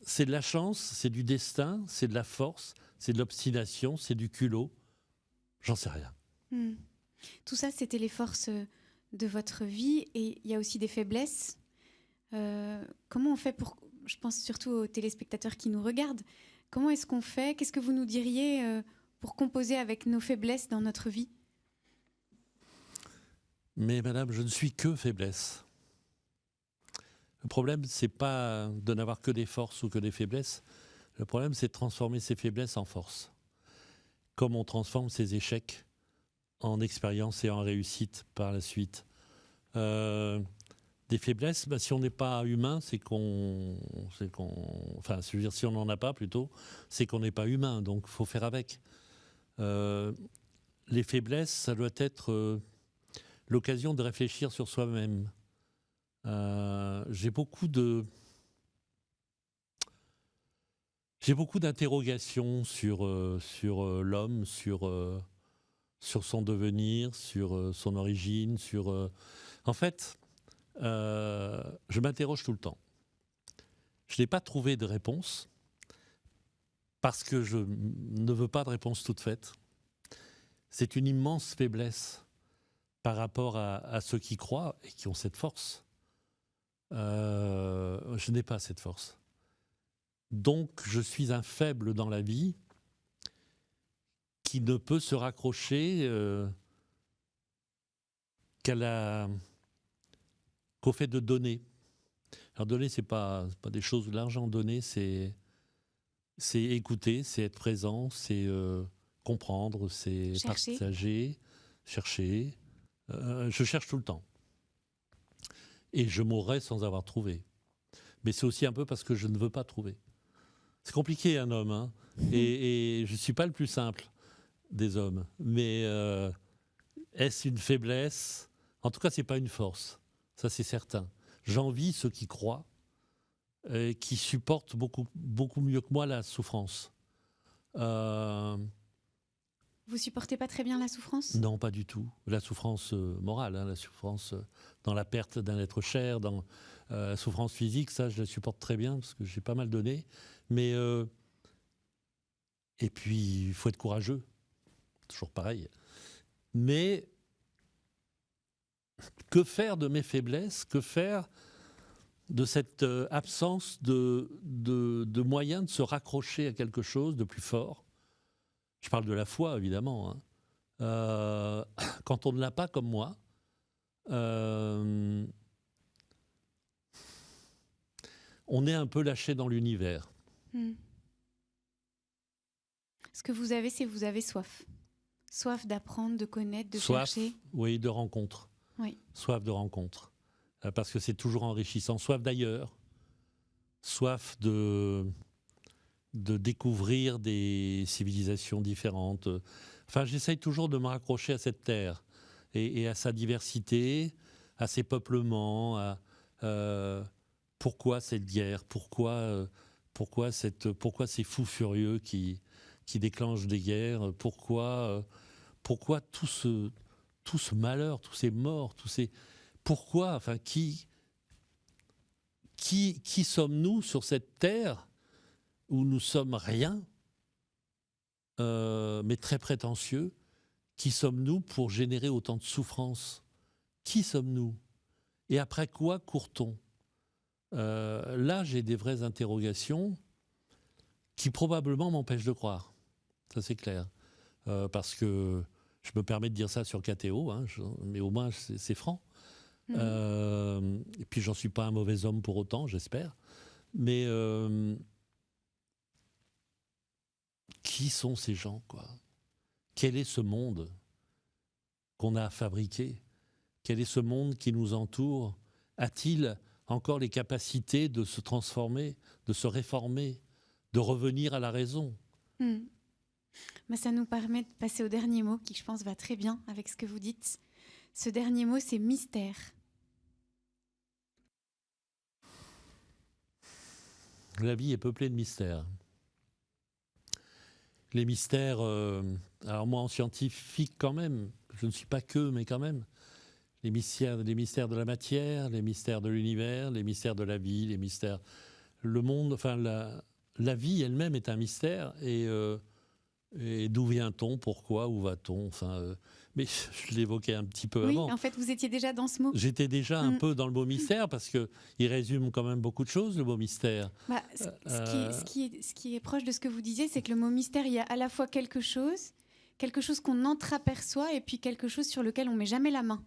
c'est de la chance, c'est du destin, c'est de la force, c'est de l'obstination, c'est du culot. J'en sais rien. Tout ça, c'était les forces de votre vie, et il y a aussi des faiblesses. Comment on fait pour, je pense surtout aux téléspectateurs qui nous regardent, comment est-ce qu'on fait? Qu'est-ce que vous nous diriez pour composer avec nos faiblesses dans notre vie? Mais madame, je ne suis que faiblesse. Le problème, c'est pas de n'avoir que des forces ou que des faiblesses. Le problème, c'est de transformer ces faiblesses en force. Comme on transforme ses échecs en expérience et en réussite par la suite. Des faiblesses, si on n'est pas humain, enfin, je veux dire, si on n'en a pas plutôt, c'est qu'on n'est pas humain, donc il faut faire avec. Les faiblesses, ça doit être l'occasion de réfléchir sur soi-même. J'ai beaucoup d'interrogations sur l'homme, sur son devenir, sur son origine, En fait, je m'interroge tout le temps. Je n'ai pas trouvé de réponse parce que je ne veux pas de réponse toute faite. C'est une immense faiblesse par rapport à ceux qui croient et qui ont cette force. Je n'ai pas cette force. Donc, je suis un faible dans la vie qui ne peut se raccrocher qu'au fait de donner. Alors donner, c'est pas des choses de l'argent. Donner, c'est écouter, c'est être présent, c'est comprendre, c'est partager, chercher. Je cherche tout le temps. Et je mourrai sans avoir trouvé. Mais c'est aussi un peu parce que je ne veux pas trouver. C'est compliqué, un homme, hein. Et je ne suis pas le plus simple des hommes. Mais est-ce une faiblesse? En tout cas, ce n'est pas une force. Ça, c'est certain. J'envie ceux qui croient, qui supportent beaucoup, beaucoup mieux que moi la souffrance. Vous supportez pas très bien la souffrance? Non, pas du tout. La souffrance morale, hein, la souffrance dans la perte d'un être cher, dans la souffrance physique, ça, je la supporte très bien parce que j'ai pas mal donné. Mais et puis, il faut être courageux. Toujours pareil. Mais que faire de mes faiblesses? Que faire de cette absence de moyens de se raccrocher à quelque chose de plus fort? Je parle de la foi, évidemment. Hein. Quand on ne l'a pas comme moi, on est un peu lâché dans l'univers. Ce que vous avez, c'est vous avez soif. Soif d'apprendre, de connaître, de chercher. Oui, de rencontre. Oui. Soif de rencontre. Parce que c'est toujours enrichissant. Soif d'ailleurs. Soif de découvrir des civilisations différentes. Enfin, j'essaye toujours de me raccrocher à cette terre et à sa diversité, à ses peuplements, pourquoi cette guerre, pourquoi ces fous furieux qui déclenchent des guerres, pourquoi tout ce malheur, tous ces morts, pourquoi, enfin, qui sommes-nous sur cette terre où nous sommes rien, mais très prétentieux? Qui sommes-nous pour générer autant de souffrance? Qui sommes-nous? Et après quoi court-on? Là, j'ai des vraies interrogations qui probablement m'empêchent de croire. Ça, c'est clair. Parce que je me permets de dire ça sur KTO, hein, mais au moins, c'est franc. Et puis, j'en suis pas un mauvais homme pour autant, j'espère. Mais qui sont ces gens, quoi? Quel est ce monde qu'on a fabriqué? Quel est ce monde qui nous entoure? A-t-il encore les capacités de se transformer, de se réformer, de revenir à la raison? Mais ça nous permet de passer au dernier mot qui, je pense, va très bien avec ce que vous dites. Ce dernier mot, c'est mystère. La vie est peuplée de mystères. Les mystères, alors moi en scientifique quand même, je ne suis pas que, mais quand même, les mystères de la matière, les mystères de l'univers, les mystères de la vie, les mystères... Le monde, enfin la vie elle-même est un mystère, et d'où vient-on, pourquoi, où va-t-on, enfin, mais je l'évoquais un petit peu Oui, avant. en fait, vous étiez déjà dans ce mot. J'étais déjà un peu dans le mot mystère, parce qu'il résume quand même beaucoup de choses, le mot mystère. Bah, ce qui est proche de ce que vous disiez, c'est que le mot mystère, il y a à la fois quelque chose qu'on entreaperçoit, et puis quelque chose sur lequel on met jamais la main.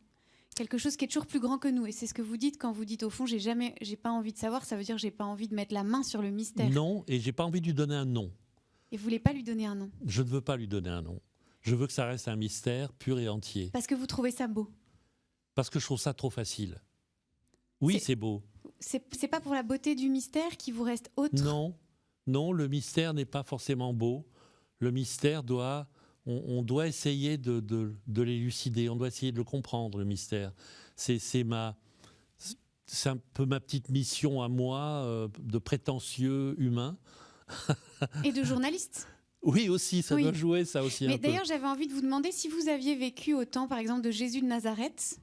Quelque chose qui est toujours plus grand que nous. Et c'est ce que vous dites quand vous dites, au fond, j'ai pas envie de savoir, ça veut dire j'ai pas envie de mettre la main sur le mystère. Non, et j'ai pas envie de lui donner un nom. Et vous voulez pas lui donner un nom. Je ne veux pas lui donner un nom. Je veux que ça reste un mystère pur et entier. Parce que vous trouvez ça beau. Parce que je trouve ça trop facile. Oui, c'est beau. C'est pas pour la beauté du mystère qui vous reste autre. Non, le mystère n'est pas forcément beau. Le mystère on doit essayer de l'élucider, on doit essayer de le comprendre, le mystère. C'est un peu ma petite mission à moi, de prétentieux humain. Et de journaliste. Oui, aussi, ça doit jouer, ça aussi. Mais d'ailleurs, j'avais envie de vous demander si vous aviez vécu au temps, par exemple, de Jésus de Nazareth.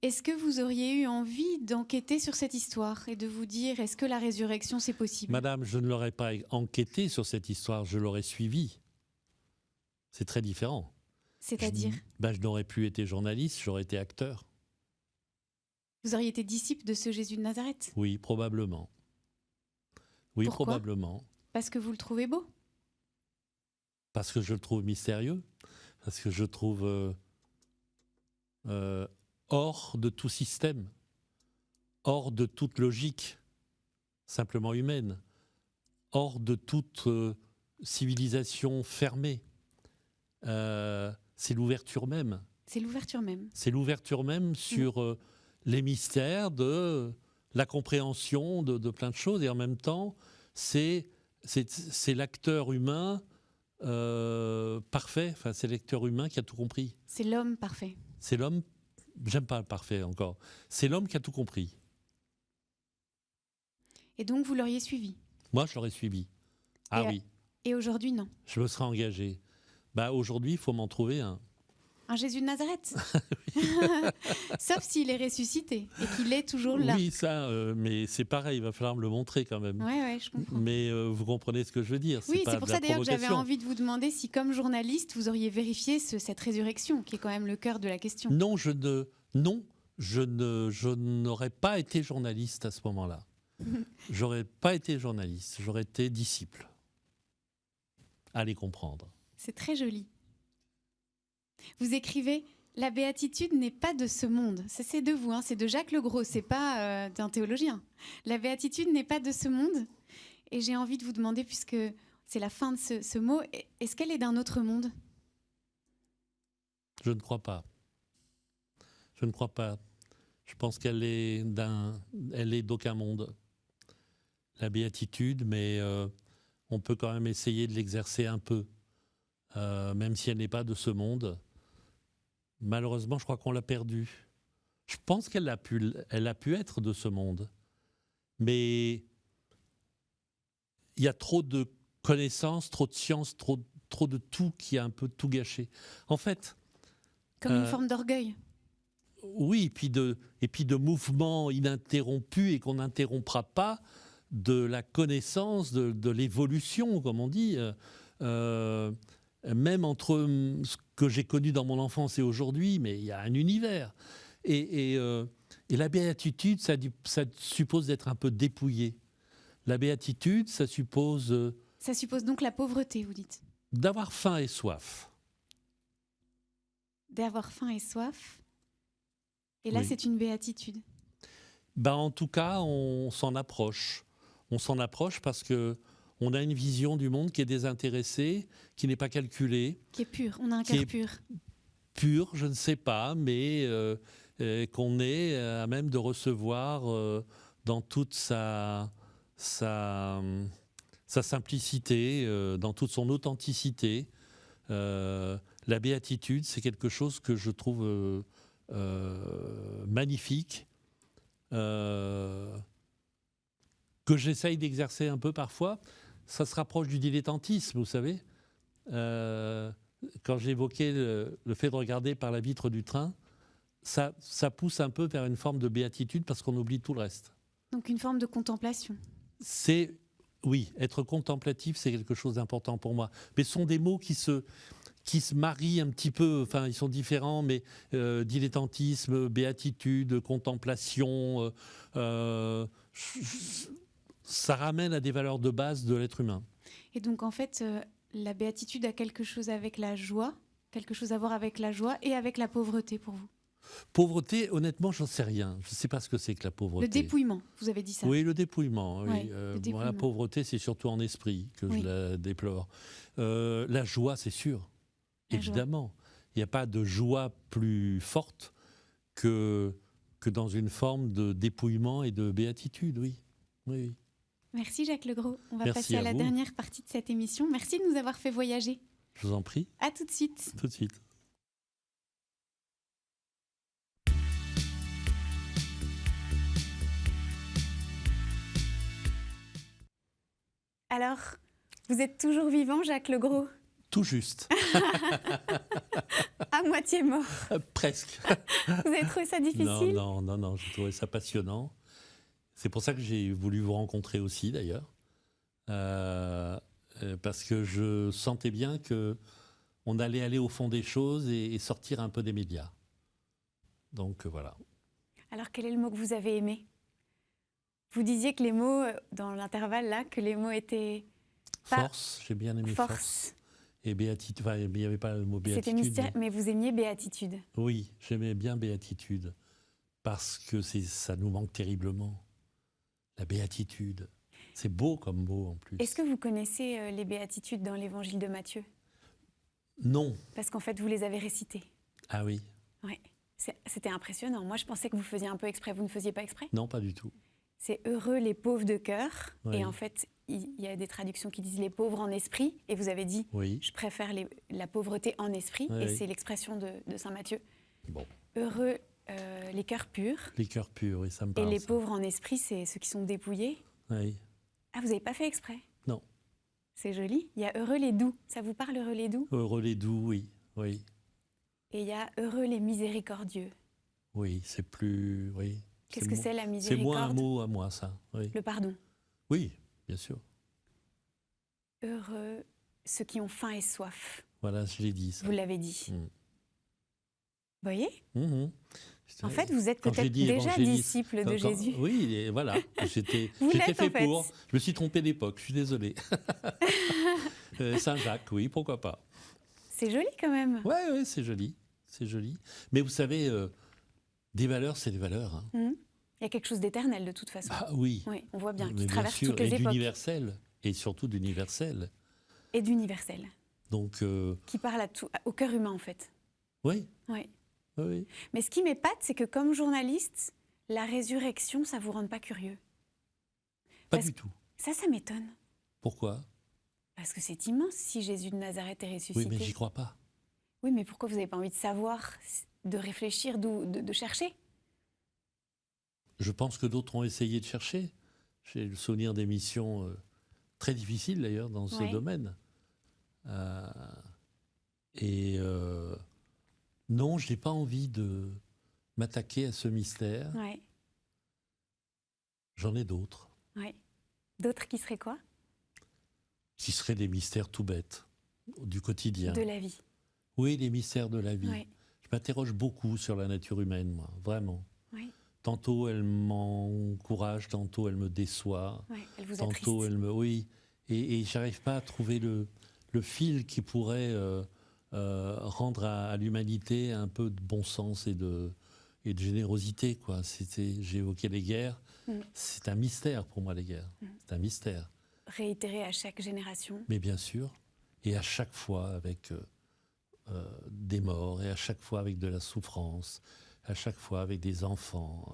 Est-ce que vous auriez eu envie d'enquêter sur cette histoire et de vous dire, est-ce que la résurrection, c'est possible ? Madame, je ne l'aurais pas enquêté sur cette histoire, je l'aurais suivie. C'est très différent. C'est-à-dire ? Je n'aurais plus été journaliste, j'aurais été acteur. Vous auriez été disciple de ce Jésus de Nazareth ? Oui, probablement. Oui, Pourquoi ? probablement. Parce que vous le trouvez beau ? Parce que je le trouve mystérieux, parce que je trouve hors de tout système, hors de toute logique, simplement humaine, hors de toute civilisation fermée. C'est l'ouverture même. C'est l'ouverture même. C'est l'ouverture même sur les mystères de la compréhension de plein de choses, et en même temps, c'est l'acteur humain parfait, enfin, c'est l'acteur humain qui a tout compris. C'est l'homme parfait. C'est l'homme, j'aime pas le parfait encore, c'est l'homme qui a tout compris. Et donc vous l'auriez suivi ? Moi, je l'aurais suivi. Ah oui. Et aujourd'hui, non ? Je me serais engagé. Aujourd'hui, il faut m'en trouver un. Un Jésus de Nazareth. Sauf s'il est ressuscité et qu'il est toujours là. Oui, ça, mais c'est pareil, il va falloir me le montrer quand même. Oui, je comprends. Mais vous comprenez ce que je veux dire. Oui, c'est pour ça d'ailleurs que j'avais envie de vous demander si, comme journaliste, vous auriez vérifié cette résurrection, qui est quand même le cœur de la question. Non, je n'aurais pas été journaliste à ce moment-là. J'aurais pas été journaliste, j'aurais été disciple. Allez comprendre. C'est très joli. Vous écrivez « La béatitude n'est pas de ce monde ». Ça, c'est de vous, hein, c'est de Jacques Le Gros, c'est pas d'un théologien. La béatitude n'est pas de ce monde. Et j'ai envie de vous demander, puisque c'est la fin de ce mot, est-ce qu'elle est d'un autre monde ? Je ne crois pas. Je ne crois pas. Je pense qu'elle est d'aucun monde. La béatitude, mais on peut quand même essayer de l'exercer un peu, même si elle n'est pas de ce monde. Malheureusement, je crois qu'on l'a perdue. Je pense qu'elle a pu être de ce monde, mais il y a trop de connaissances, trop de sciences, trop de tout qui a un peu tout gâché. En fait, comme une forme d'orgueil. Oui, et puis de mouvements ininterrompus et qu'on n'interrompra pas de la connaissance, de l'évolution, comme on dit. Même entre ce que j'ai connu dans mon enfance et aujourd'hui, mais il y a un univers. Et la béatitude, ça suppose d'être un peu dépouillé. La béatitude, ça suppose... ça suppose donc la pauvreté, vous dites ? D'avoir faim et soif. D'avoir faim et soif. Et là, oui. C'est une béatitude. En tout cas, on s'en approche. On s'en approche parce que on a une vision du monde qui est désintéressée, qui n'est pas calculée. Qui est pure. On a un cœur pur. Pur, je ne sais pas, mais qu'on est à même de recevoir dans toute sa simplicité, dans toute son authenticité. La béatitude, c'est quelque chose que je trouve magnifique. que j'essaye d'exercer un peu parfois, ça se rapproche du dilettantisme, vous savez. Quand j'évoquais le fait de regarder par la vitre du train, ça pousse un peu vers une forme de béatitude parce qu'on oublie tout le reste. Donc une forme de contemplation. Oui, être contemplatif, c'est quelque chose d'important pour moi. Mais ce sont des mots qui se marient un petit peu, enfin ils sont différents, mais dilettantisme, béatitude, contemplation, ça ramène à des valeurs de base de l'être humain. Et donc en fait, la béatitude a quelque chose avec la joie, quelque chose à voir avec la joie et avec la pauvreté pour vous. Pauvreté, honnêtement, j'en sais rien. Je ne sais pas ce que c'est que la pauvreté. Le dépouillement, vous avez dit ça. Oui, le dépouillement. Oui. Ouais, le dépouillement. Moi, la pauvreté, c'est surtout en esprit que je la déplore. La joie, c'est sûr, évidemment. Il n'y a pas de joie plus forte que dans une forme de dépouillement et de béatitude, oui. Oui. Merci Jacques Legros. On va Merci passer à la vous. dernière partie de cette émission. Merci de nous avoir fait voyager. Je vous en prie. À tout de suite. Tout de suite. Alors, vous êtes toujours vivant, Jacques Legros? Tout juste. À moitié mort. Presque. Vous avez trouvé ça difficile? Non, j'ai trouvé ça passionnant. C'est pour ça que j'ai voulu vous rencontrer aussi, d'ailleurs. Parce que je sentais bien qu'on allait aller au fond des choses et sortir un peu des médias. Donc, voilà. Alors, quel est le mot que vous avez aimé? Vous disiez que les mots, dans l'intervalle là, que les mots étaient... Force, j'ai bien aimé force. Et béatitude, enfin, il n'y avait pas le mot béatitude. C'était mystère, mais vous aimiez béatitude. Oui, j'aimais bien béatitude. Parce que ça nous manque terriblement. La béatitude. C'est beau comme mot en plus. Est-ce que vous connaissez les béatitudes dans l'évangile de Matthieu? Non. Parce qu'en fait, vous les avez récitées. Ah oui. Oui, c'était impressionnant. Moi, je pensais que vous faisiez un peu exprès. Vous ne faisiez pas exprès? Non, pas du tout. C'est heureux les pauvres de cœur. Oui. Et en fait, il y a des traductions qui disent les pauvres en esprit. Et vous avez dit, oui. Je préfère la pauvreté en esprit. Oui, et c'est l'expression de saint Matthieu. Bon. Heureux les cœurs purs. Les cœurs purs, oui, ça me parle. Et les ça. pauvres en esprit, c'est ceux qui sont dépouillés. Oui. Ah, vous n'avez pas fait exprès? Non. C'est joli. Il y a heureux les doux. Ça vous parle, heureux les doux? Heureux les doux, oui. Oui. Et il y a heureux les miséricordieux. Oui, c'est plus... Oui. Qu'est-ce que c'est la C'est miséricorde? moins un mot à moi, ça. Oui, Le pardon. oui, bien sûr. Heureux ceux qui ont faim et soif. Voilà, je l'ai dit, ça. Vous l'avez dit. Mm. Vous voyez? Mmh. En fait, vous êtes Quand j'ai peut-être dit déjà évangéliste, disciple de Jésus. Oui, et voilà. J'étais Vous l'êtes, fait en fait. pour. Je me suis trompé d'époque, je suis désolé. Saint-Jacques, oui, pourquoi pas. C'est joli quand même. Oui, c'est joli. C'est joli. Mais vous savez, des valeurs, c'est des valeurs. Hein. Il y a quelque chose d'éternel de toute façon. Ah oui. Oui, on voit bien, Mais qui traverse sûr, toutes les et époques. d'universel. Et surtout d'universel. Et d'universel. Donc, Qui parle au cœur humain en fait. oui. Oui. Oui. Mais ce qui m'épate, c'est que comme journaliste, la résurrection, ça ne vous rend pas curieux? Pas du tout. Ça m'étonne. Pourquoi? Parce que c'est immense si Jésus de Nazareth est ressuscité. Oui, mais j'y crois pas. Oui, mais pourquoi vous n'avez pas envie de savoir, de réfléchir, de chercher? Je pense que d'autres ont essayé de chercher. J'ai le souvenir d'émissions très difficiles d'ailleurs dans ce domaine. Non, je n'ai pas envie de m'attaquer à ce mystère. Ouais. J'en ai d'autres. Ouais. D'autres qui seraient quoi? Qui seraient des mystères tout bêtes, du quotidien. De la vie. Oui, les mystères de la vie. Ouais. Je m'interroge beaucoup sur la nature humaine, moi, vraiment. Ouais. Tantôt, elle m'encourage, tantôt, elle me déçoit. Ouais. Elle vous Tantôt, attriste. elle me... Oui, et j'arrive pas à trouver le fil qui pourrait rendre à l'humanité un peu de bon sens et de générosité, quoi. J'ai évoqué les guerres. C'est un mystère pour moi, les guerres. C'est un mystère. Réitéré à chaque génération. Mais bien sûr, et à chaque fois avec des morts, et à chaque fois avec de la souffrance, à chaque fois avec des enfants,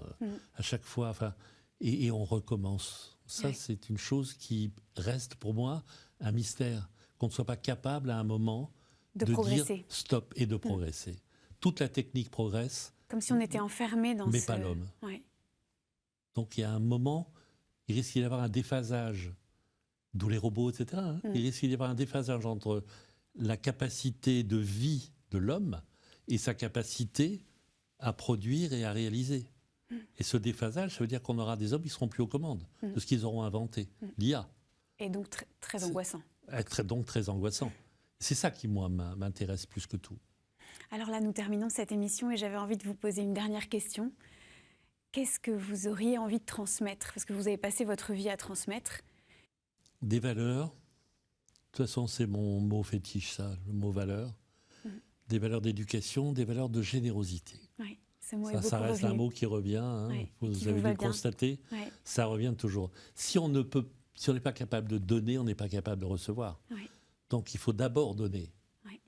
à chaque fois, enfin, et on recommence. Ça, c'est une chose qui reste pour moi un mystère, qu'on ne soit pas capable à un moment de dire stop et de progresser. Toute la technique progresse. Comme si on était enfermé dans mais pas l'homme. Ouais. Donc il y a un moment, il risque d'y avoir un déphasage, d'où les robots, etc. Il risque d'y avoir un déphasage entre la capacité de vie de l'homme et sa capacité à produire et à réaliser. Et ce déphasage, ça veut dire qu'on aura des hommes qui ne seront plus aux commandes de ce qu'ils auront inventé, l'IA. Et donc très angoissant. Donc très angoissant. C'est ça qui, moi, m'intéresse plus que tout. Alors là, nous terminons cette émission et j'avais envie de vous poser une dernière question. Qu'est-ce que vous auriez envie de transmettre? Parce que vous avez passé votre vie à transmettre. Des valeurs. De toute façon, c'est mon mot fétiche, ça, le mot valeur. Des valeurs d'éducation, des valeurs de générosité. Oui, ce mot est beaucoup ça reste revenu. un mot qui revient. Oui, vous avez dû le constater. Oui. Ça revient toujours. Si on n'est pas capable de donner, on n'est pas capable de recevoir. Oui. Donc, il faut d'abord donner. Oui.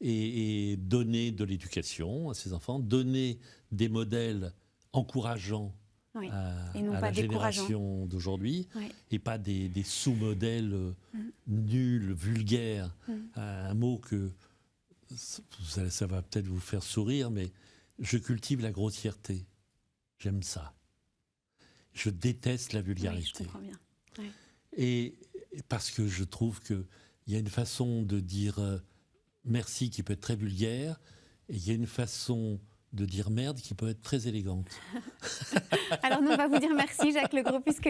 Et donner de l'éducation à ses enfants, donner des modèles encourageants à la génération d'aujourd'hui, et pas des sous-modèles nuls, vulgaires. Un mot que ça va peut-être vous faire sourire, mais je cultive la grossièreté. J'aime ça. Je déteste la vulgarité. Oui, je comprends bien. Oui. Et parce que je trouve qu'il y a une façon de dire merci qui peut être très vulgaire, et il y a une façon de dire merde qui peut être très élégante. Alors nous, on va vous dire merci, Jacques Legros, puisque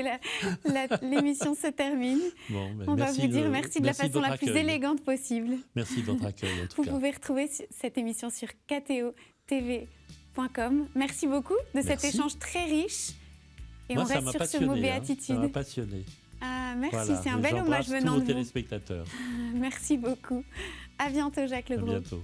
l'émission se termine. Bon, on va vous dire merci de la façon la plus élégante possible. Merci de votre accueil, en tout cas. Vous pouvez retrouver cette émission sur ktotv.com. Merci beaucoup de cet échange très riche. Et moi, on reste sur ce mot béatitude. Ça m'a passionné. Ah, merci, voilà, c'est un bel hommage venant de vous. téléspectateurs. Merci beaucoup. À bientôt, Jacques Legros. À bientôt.